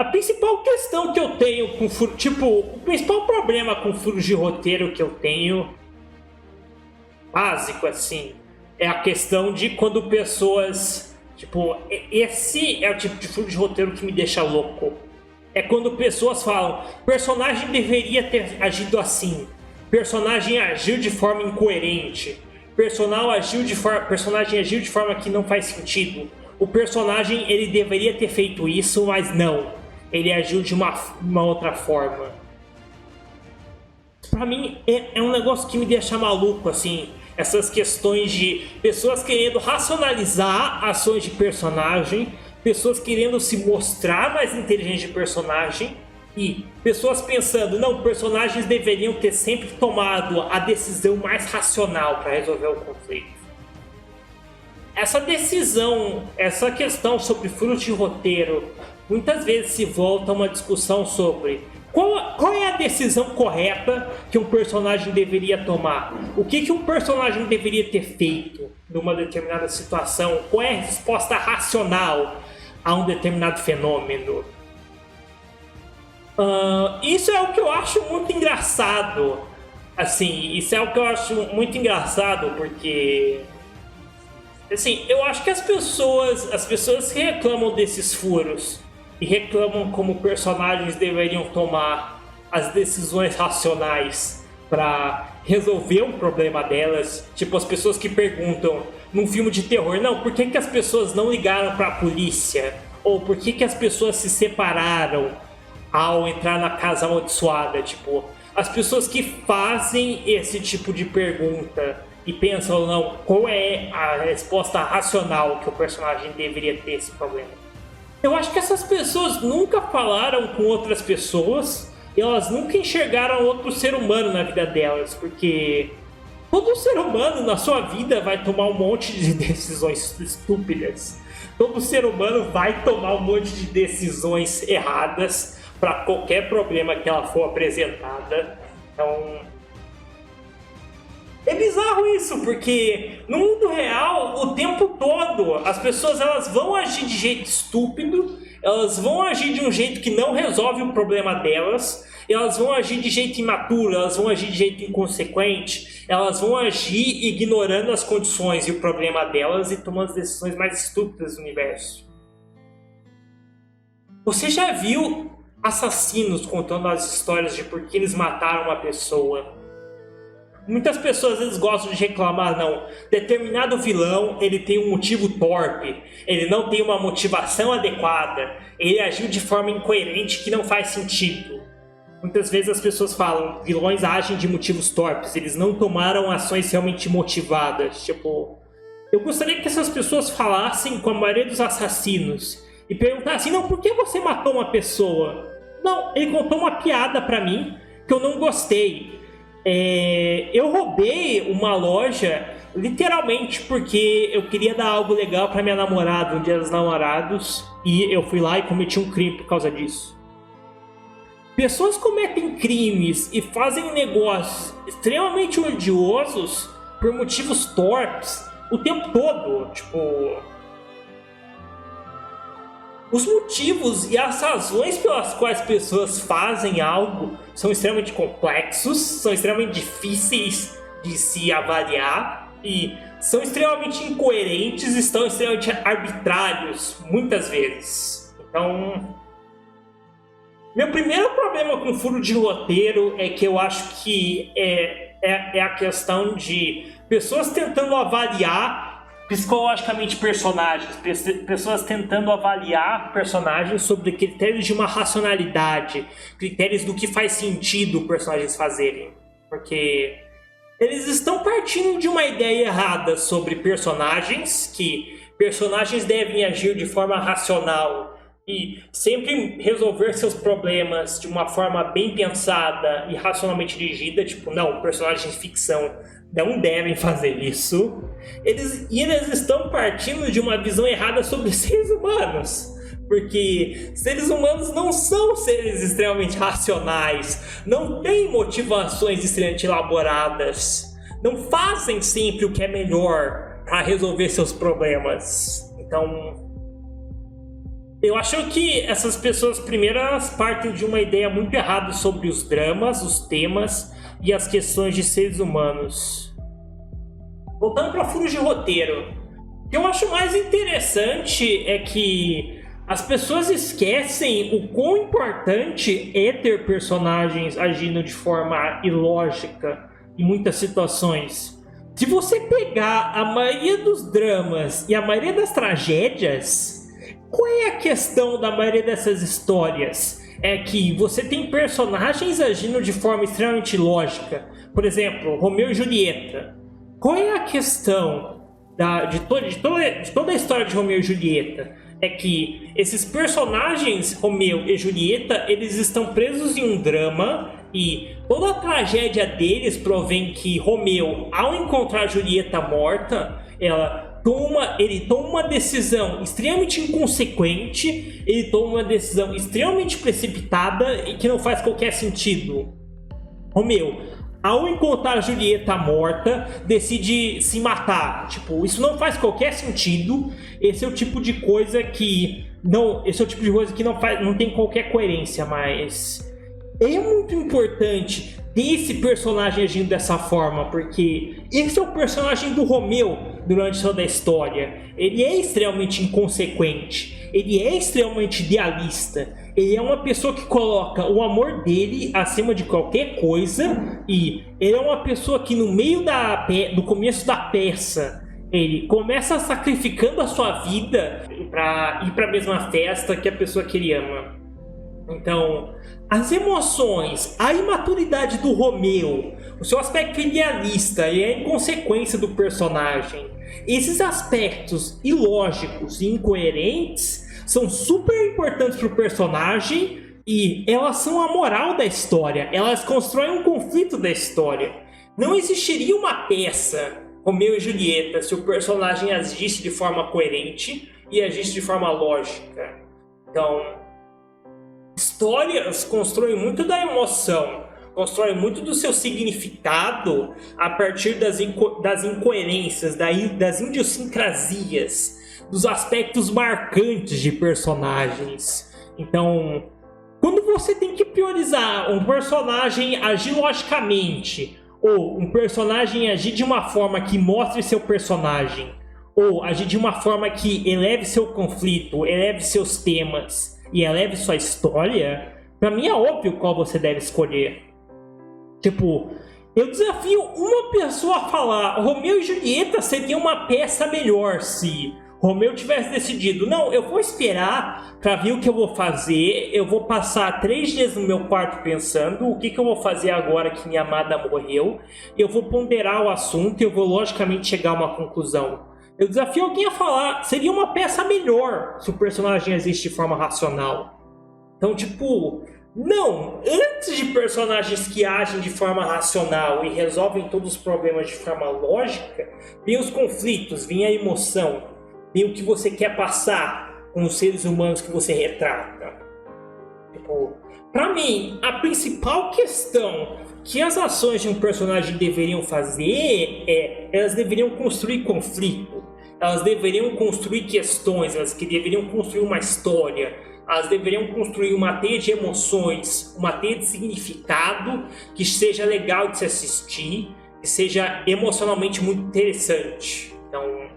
A principal questão que eu tenho com furo, tipo, o principal problema com furos de roteiro que eu tenho, básico assim, é a questão de quando pessoas, tipo, esse é o tipo de furo de roteiro que me deixa louco. É quando pessoas falam, personagem deveria ter agido assim, personagem agiu de forma incoerente, personagem agiu de forma que não faz sentido. O personagem ele deveria ter feito isso, mas não. Ele agiu de uma outra forma. Pra mim é um negócio que me deixa maluco, assim. Essas questões de pessoas querendo racionalizar ações de personagem, pessoas querendo se mostrar mais inteligente de personagem e pessoas pensando, não, personagens deveriam ter sempre tomado a decisão mais racional para resolver o conflito. Essa decisão, essa questão sobre furos de roteiro, muitas vezes se volta a uma discussão sobre qual é a decisão correta que um personagem deveria tomar? O que um personagem deveria ter feito numa determinada situação? Qual é a resposta racional a um determinado fenômeno? Isso é o que eu acho muito engraçado. Assim, isso é o que eu acho muito engraçado, porque... Assim, eu acho que as pessoas que reclamam desses furos e reclamam como personagens deveriam tomar as decisões racionais para resolver um problema delas, tipo as pessoas que perguntam num filme de terror, não, por que as pessoas não ligaram para a polícia? Ou por que as pessoas se separaram ao entrar na casa amaldiçoada? Tipo, as pessoas que fazem esse tipo de pergunta e pensam, não, qual é a resposta racional que o personagem deveria ter esse problema? Eu acho que essas pessoas nunca falaram com outras pessoas e elas nunca enxergaram outro ser humano na vida delas, porque todo ser humano na sua vida vai tomar um monte de decisões estúpidas. Todo ser humano vai tomar um monte de decisões erradas para qualquer problema que ela for apresentada. Então... é bizarro isso, porque no mundo real, o tempo todo, as pessoas elas vão agir de jeito estúpido, elas vão agir de um jeito que não resolve o problema delas, elas vão agir de jeito imaturo, elas vão agir de jeito inconsequente, elas vão agir ignorando as condições e o problema delas e tomando as decisões mais estúpidas do universo. Você já viu assassinos contando as histórias de por que eles mataram uma pessoa? Muitas pessoas eles gostam de reclamar, não, determinado vilão ele tem um motivo torpe, ele não tem uma motivação adequada, ele agiu de forma incoerente que não faz sentido. Muitas vezes as pessoas falam, vilões agem de motivos torpes, eles não tomaram ações realmente motivadas. Tipo, eu gostaria que essas pessoas falassem com a maioria dos assassinos e perguntassem, não, por que você matou uma pessoa? Não, ele contou uma piada pra mim que eu não gostei. Eu roubei uma loja literalmente porque eu queria dar algo legal pra minha namorada no dia dos namorados e eu fui lá e cometi um crime por causa disso. Pessoas cometem crimes e fazem negócios extremamente odiosos por motivos torpes o tempo todo. Tipo, os motivos e as razões pelas quais pessoas fazem algo são extremamente complexos, são extremamente difíceis de se avaliar e são extremamente incoerentes e estão extremamente arbitrários, muitas vezes. Então, meu primeiro problema com furo de roteiro é que eu acho que é a questão de pessoas tentando avaliar psicologicamente personagens, pessoas tentando avaliar personagens sobre critérios de uma racionalidade, critérios do que faz sentido personagens fazerem, porque eles estão partindo de uma ideia errada sobre personagens, que personagens devem agir de forma racional e sempre resolver seus problemas de uma forma bem pensada e racionalmente dirigida, tipo, não, personagens de ficção não devem fazer isso. Eles estão partindo de uma visão errada sobre seres humanos, porque seres humanos não são seres extremamente racionais, não têm motivações extremamente elaboradas, não fazem sempre o que é melhor para resolver seus problemas. Então, Eu acho que essas pessoas primeiras partem de uma ideia muito errada sobre os dramas, os temas e as questões de seres humanos. Voltando para furos de roteiro, o que eu acho mais interessante é que as pessoas esquecem o quão importante é ter personagens agindo de forma ilógica em muitas situações. Se você pegar a maioria dos dramas e a maioria das tragédias, qual é a questão da maioria dessas histórias? É que você tem personagens agindo de forma extremamente lógica. Por exemplo, Romeu e Julieta. Qual é a questão de toda a história de Romeu e Julieta? É que esses personagens, Romeu e Julieta, eles estão presos em um drama e toda a tragédia deles provém que Romeu, ao encontrar Julieta morta, ele toma uma decisão extremamente inconsequente, ele toma uma decisão extremamente precipitada e que não faz qualquer sentido. Romeu, ao encontrar Julieta morta, decide se matar. Tipo, isso não faz qualquer sentido. Esse é o tipo de coisa que não tem qualquer coerência, mas é muito importante ter esse personagem agindo dessa forma, porque esse é o personagem do Romeu durante toda a história. Ele é extremamente inconsequente, ele é extremamente idealista, ele é uma pessoa que coloca o amor dele acima de qualquer coisa, e ele é uma pessoa que no meio do começo da peça, ele começa sacrificando a sua vida para ir para a mesma festa que a pessoa que ele ama. Então, as emoções, a imaturidade do Romeu, o seu aspecto idealista e a inconsequência do personagem, esses aspectos ilógicos e incoerentes são super importantes para o personagem e elas são a moral da história, elas constroem um conflito da história. Não existiria uma peça Romeu e Julieta se o personagem agisse de forma coerente e agisse de forma lógica. Então, histórias constroem muito da emoção, constroem muito do seu significado a partir das incoerências, das idiosincrasias, dos aspectos marcantes de personagens. Então, quando você tem que priorizar um personagem agir logicamente, ou um personagem agir de uma forma que mostre seu personagem, ou agir de uma forma que eleve seu conflito, eleve seus temas e eleve sua história, pra mim é óbvio qual você deve escolher. Tipo, eu desafio uma pessoa a falar: Romeu e Julieta seria uma peça melhor se Romeu tivesse decidido, não, eu vou esperar pra ver o que eu vou fazer, eu vou passar 3 dias no meu quarto pensando o que eu vou fazer agora que minha amada morreu, eu vou ponderar o assunto e eu vou logicamente chegar a uma conclusão. Eu desafio alguém a falar, seria uma peça melhor se o personagem existe de forma racional. Então, tipo, não, antes de personagens que agem de forma racional e resolvem todos os problemas de forma lógica, vem os conflitos, vem a emoção, vem o que você quer passar com os seres humanos que você retrata. Tipo, pra mim, a principal questão que as ações de um personagem deveriam fazer elas deveriam construir conflito, elas deveriam construir questões, elas deveriam construir uma história, elas deveriam construir uma teia de emoções, uma teia de significado que seja legal de se assistir, que seja emocionalmente muito interessante. Então,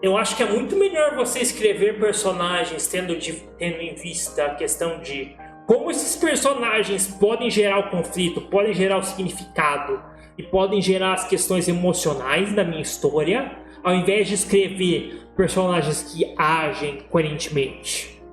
eu acho que é muito melhor você escrever personagens tendo em vista a questão de como esses personagens podem gerar o conflito, podem gerar o significado e podem gerar as questões emocionais da minha história, ao invés de escrever personagens que agem coerentemente.